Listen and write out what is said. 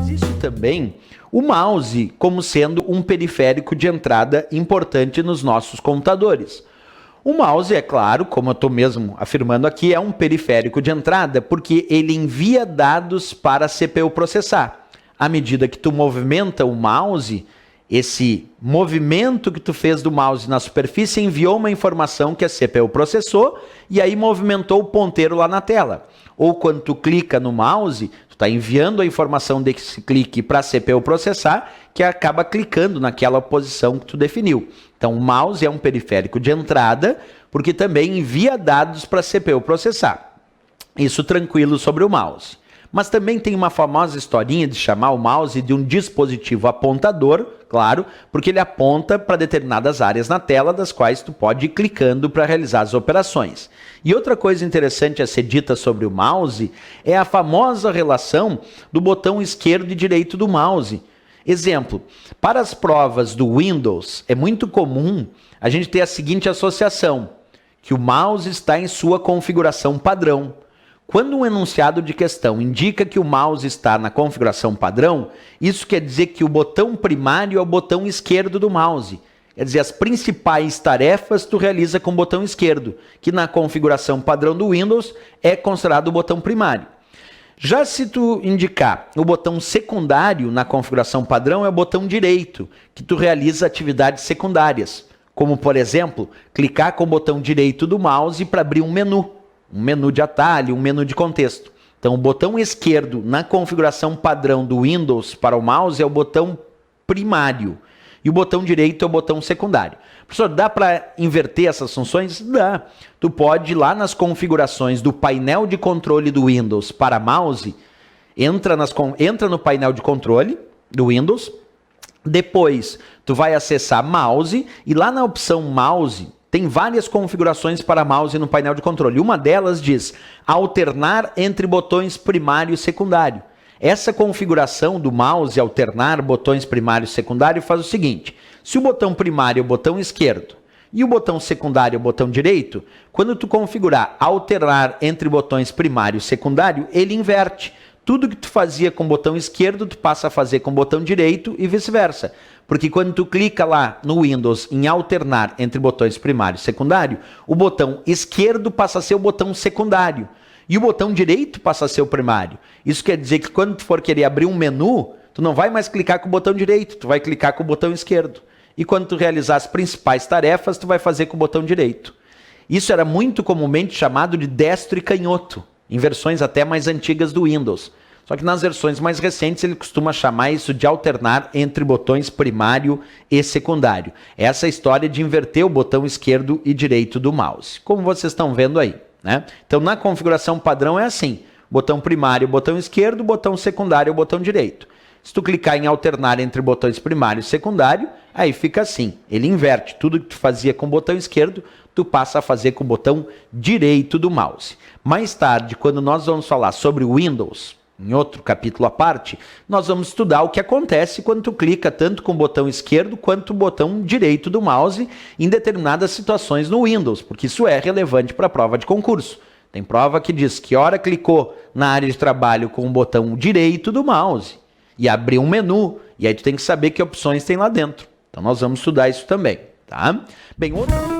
Existe também o mouse como sendo um periférico de entrada importante nos nossos computadores. O mouse, é claro, como eu estou mesmo afirmando aqui, é um periférico de entrada porque ele envia dados para a CPU processar. À medida que tu movimenta o mouse, esse movimento que tu fez do mouse na superfície enviou uma informação que a CPU processou e aí movimentou o ponteiro lá na tela. Ou quando tu clica no mouse, tu está enviando a informação desse clique para a CPU processar, que acaba clicando naquela posição que tu definiu. Então o mouse é um periférico de entrada, porque também envia dados para a CPU processar. Isso tranquilo sobre o mouse. Mas também tem uma famosa historinha de chamar o mouse de um dispositivo apontador, claro, porque ele aponta para determinadas áreas na tela, das quais tu pode ir clicando para realizar as operações. E outra coisa interessante a ser dita sobre o mouse é a famosa relação do botão esquerdo e direito do mouse. Exemplo, para as provas do Windows, é muito comum a gente ter a seguinte associação, que o mouse está em sua configuração padrão. Quando um enunciado de questão indica que o mouse está na configuração padrão, isso quer dizer que o botão primário é o botão esquerdo do mouse. Quer dizer, as principais tarefas tu realiza com o botão esquerdo, que na configuração padrão do Windows é considerado o botão primário. Já se tu indicar o botão secundário na configuração padrão, é o botão direito, que tu realiza atividades secundárias, como, por exemplo, clicar com o botão direito do mouse para abrir um menu de atalho, um menu de contexto. Então, o botão esquerdo na configuração padrão do Windows para o mouse é o botão primário, e o botão direito é o botão secundário. Professor, dá para inverter essas funções? Dá. Tu pode ir lá nas configurações do painel de controle do Windows para mouse, entra no painel de controle do Windows, depois tu vai acessar mouse, e lá na opção mouse tem várias configurações para mouse no painel de controle. Uma delas diz alternar entre botões primário e secundário. Essa configuração do mouse, alternar botões primário e secundário, faz o seguinte: se o botão primário é o botão esquerdo e o botão secundário é o botão direito, quando tu configurar alternar entre botões primário e secundário, ele inverte. Tudo que tu fazia com o botão esquerdo, tu passa a fazer com o botão direito e vice-versa. Porque quando tu clica lá no Windows em alternar entre botões primário e secundário, o botão esquerdo passa a ser o botão secundário e o botão direito passa a ser o primário. Isso quer dizer que quando tu for querer abrir um menu, tu não vai mais clicar com o botão direito, tu vai clicar com o botão esquerdo. E quando tu realizar as principais tarefas, tu vai fazer com o botão direito. Isso era muito comumente chamado de destro e canhoto, em versões até mais antigas do Windows. Só que nas versões mais recentes ele costuma chamar isso de alternar entre botões primário e secundário. Essa é a história de inverter o botão esquerdo e direito do mouse, como vocês estão vendo aí, né? Então na configuração padrão é assim: botão primário, botão esquerdo, botão secundário, botão direito. Se tu clicar em alternar entre botões primário e secundário, aí fica assim, ele inverte. Tudo que tu fazia com o botão esquerdo, tu passa a fazer com o botão direito do mouse. Mais tarde, quando nós vamos falar sobre o Windows, em outro capítulo à parte, nós vamos estudar o que acontece quando tu clica tanto com o botão esquerdo quanto o botão direito do mouse em determinadas situações no Windows, porque isso é relevante para a prova de concurso. Tem prova que diz que hora clicou na área de trabalho com o botão direito do mouse e abriu um menu, e aí tu tem que saber que opções tem lá dentro. Então nós vamos estudar isso também, tá? Bem, outra...